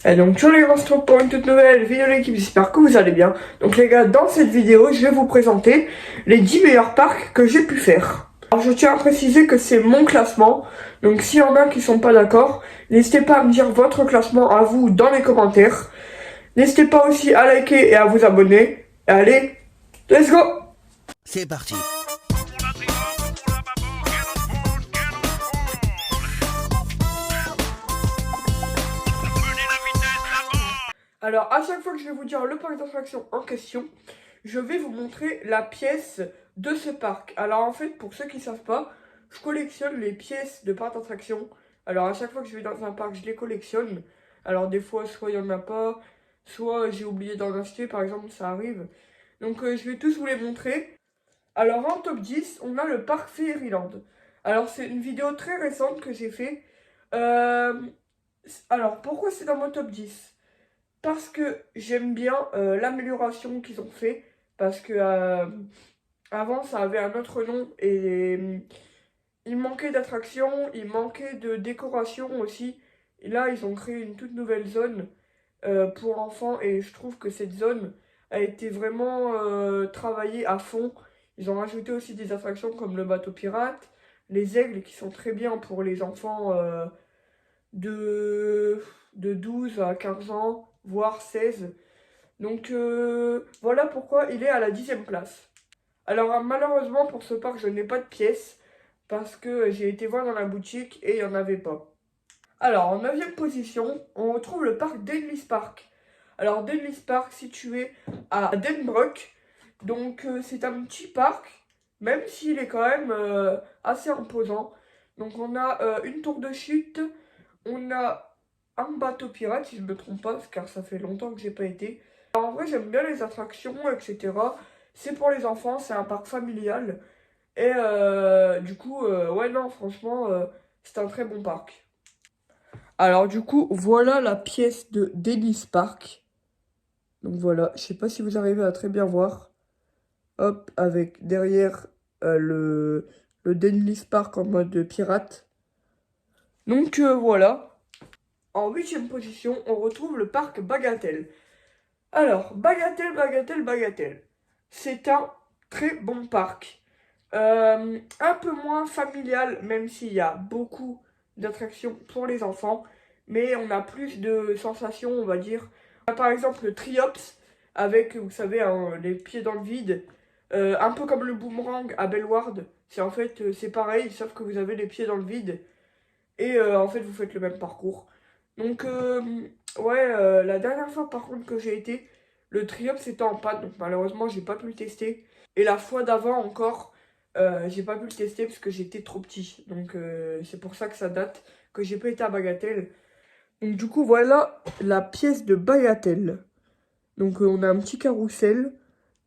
Et donc toujours les gars, on se retrouve pour une toute nouvelle vidéo de l'équipe, j'espère que vous allez bien. Donc les gars, dans cette vidéo, je vais vous présenter les 10 meilleurs parcs que j'ai pu faire. Alors je tiens à préciser que c'est mon classement, donc s'il y en a qui sont pas d'accord, n'hésitez pas à me dire votre classement à vous dans les commentaires. N'hésitez pas aussi à liker et à vous abonner. Et allez, let's go! C'est parti. Alors, à chaque fois que je vais vous dire le parc d'attractions en question, je vais vous montrer la pièce de ce parc. Alors, en fait, pour ceux qui ne savent pas, je collectionne les pièces de parc d'attractions. Alors, à chaque fois que je vais dans un parc, je les collectionne. Alors, des fois, soit il n'y en a pas, soit j'ai oublié d'en acheter, par exemple, ça arrive. Donc, je vais tous vous les montrer. Alors, en top 10, on a le parc Fairyland. Alors, c'est une vidéo très récente que j'ai fait. Euh, alors, pourquoi c'est dans mon top 10? Parce que j'aime bien l'amélioration qu'ils ont fait. Parce que avant, ça avait un autre nom et il manquait d'attractions, il manquait de décoration aussi. Et là, ils ont créé une toute nouvelle zone pour enfants et je trouve que cette zone a été vraiment travaillée à fond. Ils ont rajouté aussi des attractions comme le bateau pirate, les aigles qui sont très bien pour les enfants de, de 12 à 15 ans, voire 16. Donc voilà pourquoi il est à la 10e place. Alors malheureusement pour ce parc je n'ai pas de pièces parce que j'ai été voir dans la boutique et il n'y en avait pas. Alors en 9e position on retrouve le parc Denlis Park. Alors Denlis Park situé à Denbrook. Donc c'est un petit parc même s'il est quand même assez imposant. Donc on a une tour de chute, on a un bateau pirate, si je ne me trompe pas, car ça fait longtemps que j'ai pas été. Alors, en vrai, j'aime bien les attractions, etc. C'est pour les enfants, c'est un parc familial. Et du coup, ouais, non, franchement, c'est un très bon parc. Alors, du coup, voilà la pièce de Dennis Park. Donc voilà, je sais pas si vous arrivez à très bien voir. Hop, avec derrière le Dennis Park en mode pirate. Donc voilà. En 8e position, on retrouve le parc Bagatelle. Alors, Bagatelle, Bagatelle, Bagatelle. C'est un très bon parc. Un peu moins familial, même s'il y a beaucoup d'attractions pour les enfants. Mais on a plus de sensations, on va dire. On a par exemple le Triops, avec, vous savez, hein, les pieds dans le vide. Un peu comme le boomerang à Bellward. C'est en fait, c'est pareil, sauf que vous avez les pieds dans le vide. Et en fait, vous faites le même parcours. Donc, ouais, la dernière fois par contre que j'ai été, le Triomphe c'était en panne, donc malheureusement j'ai pas pu le tester. Et la fois d'avant encore, j'ai pas pu le tester parce que j'étais trop petit. Donc, c'est pour ça que ça date, que j'ai pas été à Bagatelle. Donc, du coup, voilà la pièce de Bagatelle. Donc, on a un petit carrousel.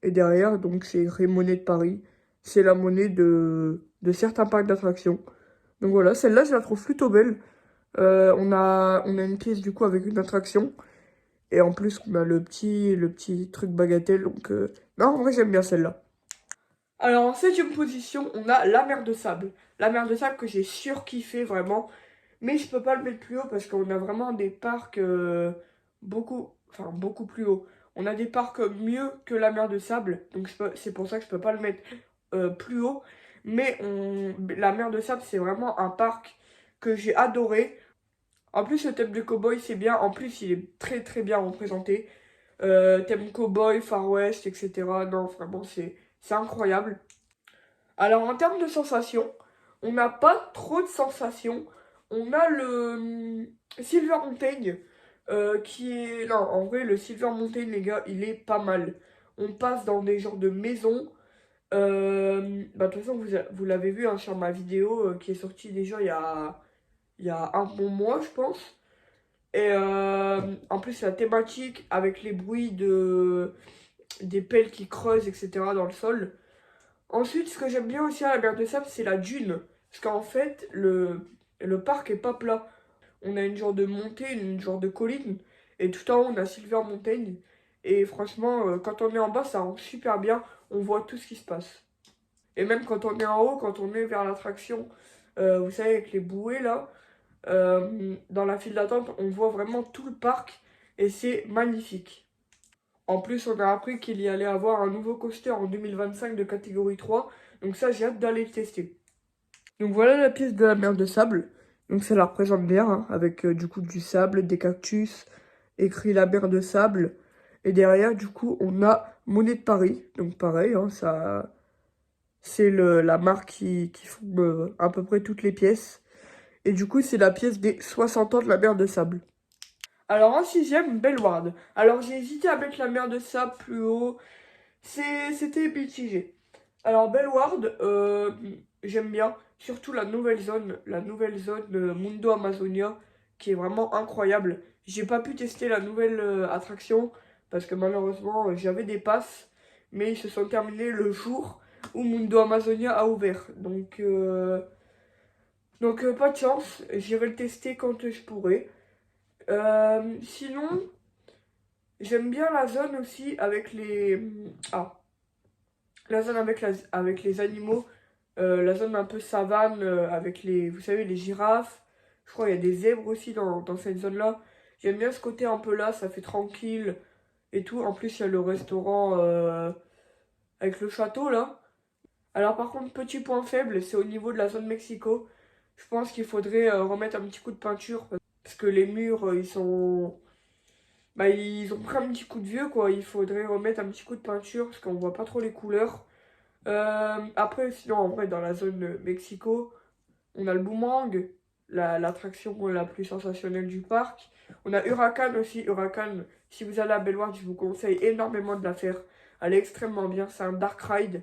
Et derrière, donc, c'est écrit monnaie de Paris. C'est la monnaie de certains parcs d'attractions. Donc voilà, celle-là, je la trouve plutôt belle. On a une pièce du coup avec une attraction. Et en plus, on a le petit truc bagatelle. Donc, non, en vrai, j'aime bien celle-là. Alors, en 7e position, on a la mer de sable. La mer de sable que j'ai surkiffé vraiment. Mais je peux pas le mettre plus haut parce qu'on a vraiment des parcs beaucoup plus haut. On a des parcs mieux que la mer de sable. Donc, c'est pour ça que je peux pas le mettre plus haut. Mais la mer de sable, c'est vraiment un parc que j'ai adoré. En plus, le thème de cowboy, c'est bien. En plus, il est très très bien représenté. Thème cowboy, Far West, etc. Non, vraiment, c'est incroyable. Alors, en termes de sensations, on n'a pas trop de sensations. On a le Silver Mountain qui est... Non, en vrai, le Silver Mountain, les gars, il est pas mal. On passe dans des genres de maisons. Bah, de toute façon, vous l'avez vu hein, sur ma vidéo qui est sortie déjà il y a un bon mois, je pense. Et en plus, la thématique avec les bruits des pelles qui creusent, etc. dans le sol. Ensuite, ce que j'aime bien aussi à la mer de sable, c'est la dune. Parce qu'en fait, le parc est pas plat. On a une genre de montée, une genre de colline. Et tout en haut, on a Silver Mountain. Et franchement, quand on est en bas, ça rend super bien. On voit tout ce qui se passe. Et même quand on est en haut, quand on est vers l'attraction, vous savez, avec les bouées là, Dans la file d'attente, on voit vraiment tout le parc et c'est magnifique. En plus, on a appris qu'il y allait avoir un nouveau coaster en 2025 de catégorie 3. Donc ça, j'ai hâte d'aller le tester. Donc voilà la pièce de la mer de sable. Donc ça la représente bien, hein, avec du coup du sable, des cactus, écrit la mer de sable. Et derrière, du coup, on a Monnaie de Paris. Donc pareil, hein, ça, c'est la marque qui fonde à peu près toutes les pièces. Et du coup, c'est la pièce des 60 ans de la mer de sable. Alors en sixième, Bellward. Alors j'ai hésité à mettre la mer de sable plus haut. C'était mitigé. Alors Bellward, j'aime bien. Surtout la nouvelle zone Mundo Amazonia, qui est vraiment incroyable. J'ai pas pu tester la nouvelle attraction parce que malheureusement j'avais des passes, mais ils se sont terminés le jour où Mundo Amazonia a ouvert. Donc pas de chance, j'irai le tester quand je pourrai. Sinon, j'aime bien la zone aussi avec les... Ah, la zone avec les animaux. La zone un peu savane avec les, vous savez, les girafes. Je crois qu'il y a des zèbres aussi dans cette zone-là. J'aime bien ce côté un peu là, ça fait tranquille et tout. En plus, il y a le restaurant avec le château là. Alors par contre, petit point faible, c'est au niveau de la zone Mexico. Je pense qu'il faudrait remettre un petit coup de peinture parce que les murs, ils sont... Bah, ils ont pris un petit coup de vieux quoi. Il faudrait remettre un petit coup de peinture parce qu'on voit pas trop les couleurs. Après, sinon, en vrai, dans la zone Mexico, on a le Boomerang, l'attraction la plus sensationnelle du parc. On a Huracan aussi. Huracan, si vous allez à Bellward, je vous conseille énormément de la faire. Elle est extrêmement bien. C'est un dark ride,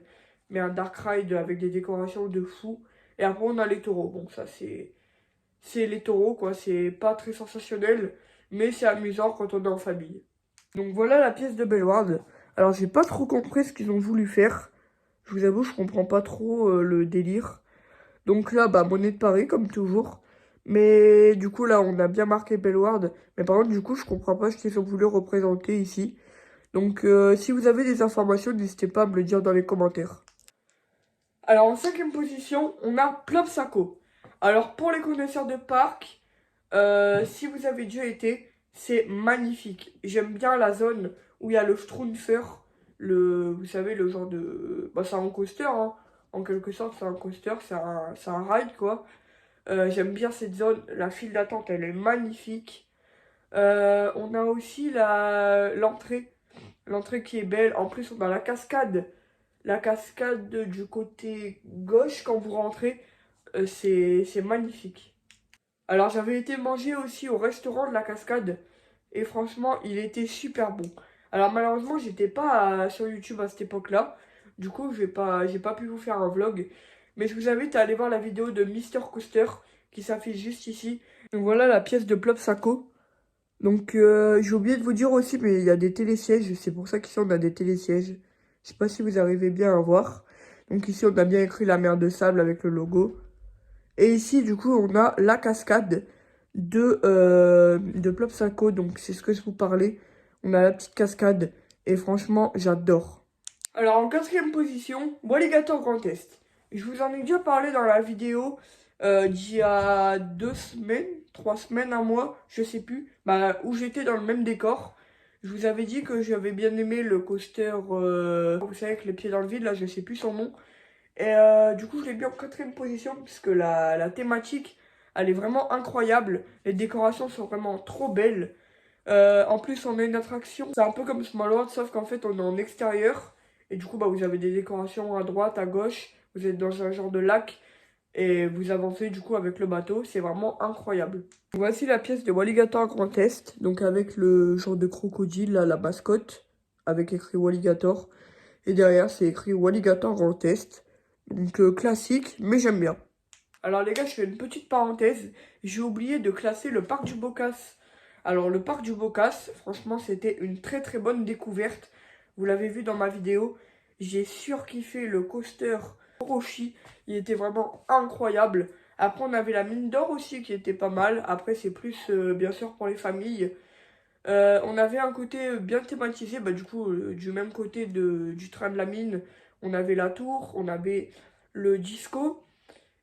mais un dark ride avec des décorations de fou. Et après, on a les taureaux. Bon, ça, c'est les taureaux, quoi. C'est pas très sensationnel, mais c'est amusant quand on est en famille. Donc voilà la pièce de Bellward. Alors, j'ai pas trop compris ce qu'ils ont voulu faire. Je vous avoue, je comprends pas trop le délire. Donc là, bah, monnaie de Paris, comme toujours. Mais du coup, là, on a bien marqué Bellward. Mais par contre, du coup, je comprends pas ce qu'ils ont voulu représenter ici. Donc, si vous avez des informations, n'hésitez pas à me le dire dans les commentaires. Alors, en cinquième position, on a Plopsaco. Alors, pour les connaisseurs de parc, si vous avez déjà été, c'est magnifique. J'aime bien la zone où il y a le Strunfer, vous savez, le genre de... Bah, c'est un coaster, hein. En quelque sorte, c'est un coaster, c'est un ride, quoi. J'aime bien cette zone. La file d'attente, elle est magnifique. On a aussi l'entrée. L'entrée qui est belle. En plus, on a la cascade. La cascade du côté gauche quand vous rentrez. C'est magnifique. Alors, j'avais été manger aussi au restaurant de la cascade. Et franchement, il était super bon. Alors, malheureusement, j'étais pas sur YouTube à cette époque-là. Du coup, j'ai pas pu vous faire un vlog. Mais je vous invite à aller voir la vidéo de Mister Coaster qui s'affiche juste ici. Donc voilà la pièce de Plopsaco. Donc j'ai oublié de vous dire aussi, mais il y a des télésièges. C'est pour ça qu'ici on a des télésièges. Je sais pas si vous arrivez bien à voir. Donc ici on a bien écrit la mer de sable avec le logo. Et ici du coup on a la cascade de Plopsaco. Donc c'est ce que je vous parlais. On a la petite cascade. Et franchement j'adore. Alors en quatrième position, Walligator Grand Est. Je vous en ai déjà parlé dans la vidéo d'il y a 2 semaines, 3 semaines, un mois, je sais plus, bah, où j'étais dans le même décor. Je vous avais dit que j'avais bien aimé le coaster, vous savez, avec les pieds dans le vide, là je sais plus son nom. Et du coup je l'ai mis en quatrième position puisque la thématique, elle est vraiment incroyable. Les décorations sont vraiment trop belles. En plus, on a une attraction. C'est un peu comme Small World, sauf qu'en fait, on est en extérieur. Et du coup, bah, vous avez des décorations à droite, à gauche. Vous êtes dans un genre de lac. Et vous avancez du coup avec le bateau. C'est vraiment incroyable. Voici la pièce de Walligator Grand Est. Donc avec le genre de crocodile, là, la mascotte. Avec écrit Walligator. Et derrière, c'est écrit Walligator Grand Est. Donc classique, mais j'aime bien. Alors les gars, je fais une petite parenthèse. J'ai oublié de classer le parc du Bocas. Alors le parc du Bocas, franchement, c'était une très très bonne découverte. Vous l'avez vu dans ma vidéo. J'ai surkiffé le coaster Orochi. Il était vraiment incroyable. Après, on avait la mine d'or aussi qui était pas mal. Après, c'est plus bien sûr pour les familles. On avait un côté bien thématisé. Bah, du coup, du même côté du train de la mine, on avait la tour, on avait le disco.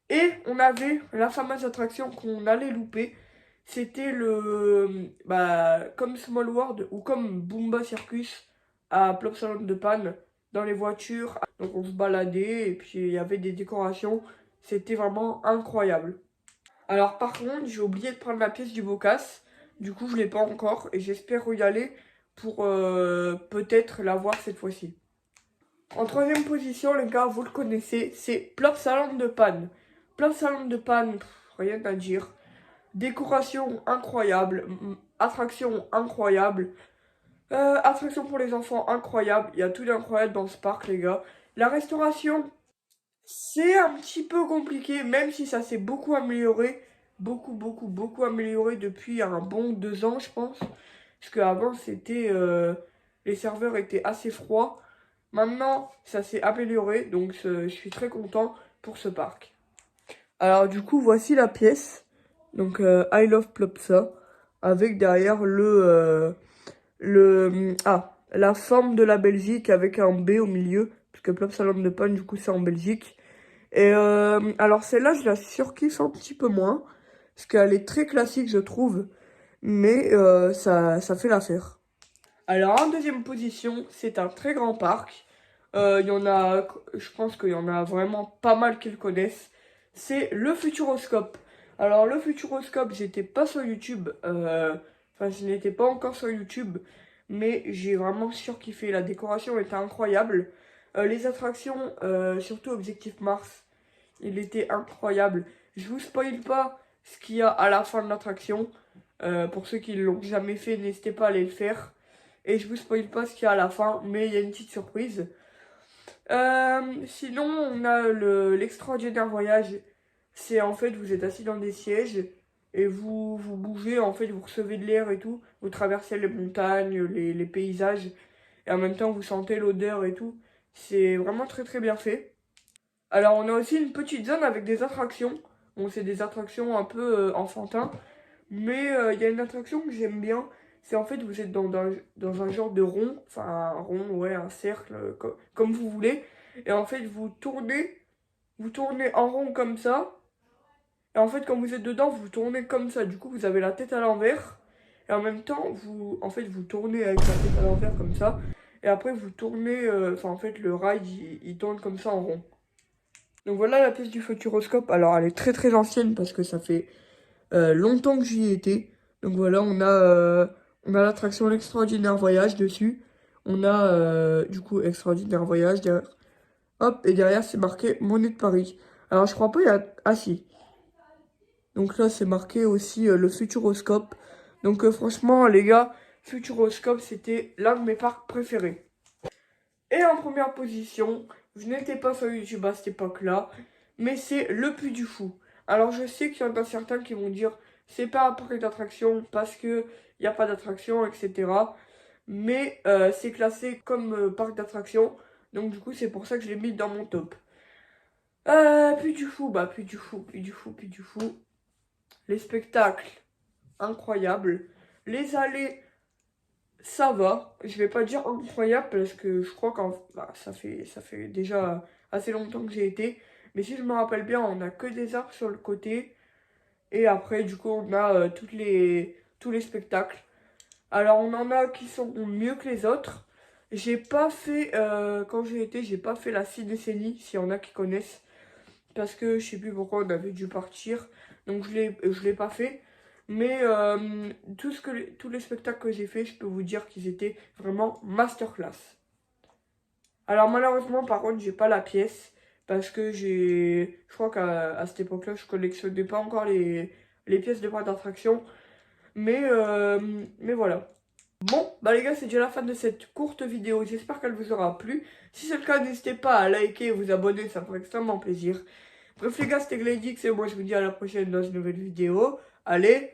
Et on avait la fameuse attraction qu'on allait louper. C'était comme Small World ou comme Boomba Circus à Plopsaland de Panne dans les voitures. Donc on se baladait et puis il y avait des décorations. C'était vraiment incroyable. Alors par contre, j'ai oublié de prendre la pièce du Bocas. Du coup, je l'ai pas encore et j'espère y aller pour peut-être la voir cette fois-ci. En troisième position, les gars, vous le connaissez, c'est Plopsaland de Panne. Plopsaland de Panne, rien à dire. Décoration incroyable, attraction incroyable, attraction pour les enfants incroyable. Il y a tout d'incroyable dans ce parc, les gars. La restauration, c'est un petit peu compliqué, même si ça s'est beaucoup amélioré. Beaucoup amélioré depuis un bon 2 ans, je pense. Parce qu'avant, les serveurs étaient assez froids. Maintenant, ça s'est amélioré, donc je suis très content pour ce parc. Alors du coup, voici la pièce. Donc I Love Plopsa. Avec derrière la forme de la Belgique avec un B au milieu. Parce que Plopsaland de Panne, du coup, c'est en Belgique. Et alors celle-là, je la surkiffe un petit peu moins. Parce qu'elle est très classique, je trouve. Mais ça fait l'affaire. Alors en deuxième position, c'est un très grand parc. Il y en a, je pense qu'il y en a vraiment pas mal qui le connaissent. C'est le Futuroscope. Alors le Futuroscope, j'étais pas sur YouTube. Enfin, je n'étais pas encore sur YouTube. Mais j'ai vraiment surkiffé. La décoration était incroyable. Les attractions, surtout Objectif Mars, il était incroyable. Je vous spoil pas ce qu'il y a à la fin de l'attraction. Pour ceux qui ne l'ont jamais fait, n'hésitez pas à aller le faire. Et je vous spoil pas ce qu'il y a à la fin, mais il y a une petite surprise. Sinon, on a l'extraordinaire voyage. C'est en fait, vous êtes assis dans des sièges et vous bougez, en fait, vous recevez de l'air et tout. Vous traversez les montagnes, les paysages. Et en même temps, vous sentez l'odeur et tout. C'est vraiment très bien fait. Alors, on a aussi une petite zone avec des attractions. Bon, c'est des attractions un peu enfantins. Mais il y a une attraction que j'aime bien. C'est en fait, vous êtes dans un genre de rond. Enfin, un rond, ouais, un cercle, comme vous voulez. Et en fait, vous tournez en rond comme ça. Et en fait, quand vous êtes dedans, vous tournez comme ça. Du coup, vous avez la tête à l'envers. Et en même temps, vous tournez avec la tête à l'envers comme ça. Et après, vous tournez. Enfin, en fait, le ride, il tourne comme ça en rond. Donc voilà la pièce du Futuroscope. Alors, elle est très ancienne parce que ça fait longtemps que j'y ai été. Donc voilà, on a l'attraction L'Extraordinaire Voyage dessus. On a du coup Extraordinaire Voyage derrière. Hop, et derrière c'est marqué Monnaie de Paris. Alors je crois pas, il y a... Ah si. Donc là c'est marqué aussi le Futuroscope. Donc franchement les gars, Futuroscope c'était l'un de mes parcs préférés. Et en première position, je n'étais pas sur YouTube à cette époque-là, mais c'est le Puy du Fou. Alors je sais qu'il y en a certains qui vont dire c'est pas un parc d'attraction parce que il n'y a pas d'attraction, etc. Mais c'est classé comme parc d'attraction, donc du coup c'est pour ça que je l'ai mis dans mon top. Puy du Fou, Puy du Fou. Les spectacles, incroyables. Les allées, ça va. Je vais pas dire incroyable parce que je crois ça fait déjà assez longtemps que j'ai été. Mais si je me rappelle bien, on a que des arbres sur le côté. Et après, du coup, on a tous les spectacles. Alors, on en a qui sont mieux que les autres. J'ai pas fait, quand j'ai été, j'ai pas fait la ciné-décennie, s'il y en a qui connaissent. Parce que je sais plus pourquoi on avait dû partir. Donc, je l'ai pas fait. Mais tous les spectacles que j'ai fait, je peux vous dire qu'ils étaient vraiment masterclass. Alors, malheureusement, par contre, j'ai pas la pièce. Parce que je crois qu'à cette époque-là, je collectionnais pas encore les pièces de parc d'attraction. Mais voilà. Bon, bah les gars, c'est déjà la fin de cette courte vidéo. J'espère qu'elle vous aura plu. Si c'est le cas, n'hésitez pas à liker et vous abonner, ça me ferait extrêmement plaisir. Bref les gars, c'était Gladix et moi je vous dis à la prochaine dans une nouvelle vidéo. Allez,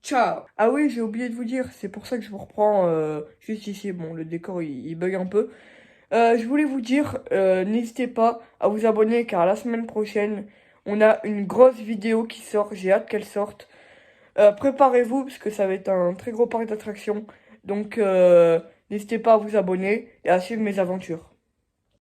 ciao! Ah oui, j'ai oublié de vous dire, c'est pour ça que je vous reprends juste ici. Bon, le décor il bug un peu. Je voulais vous dire, n'hésitez pas à vous abonner car la semaine prochaine, on a une grosse vidéo qui sort. J'ai hâte qu'elle sorte. Préparez-vous parce que ça va être un très gros parc d'attractions. Donc n'hésitez pas à vous abonner et à suivre mes aventures.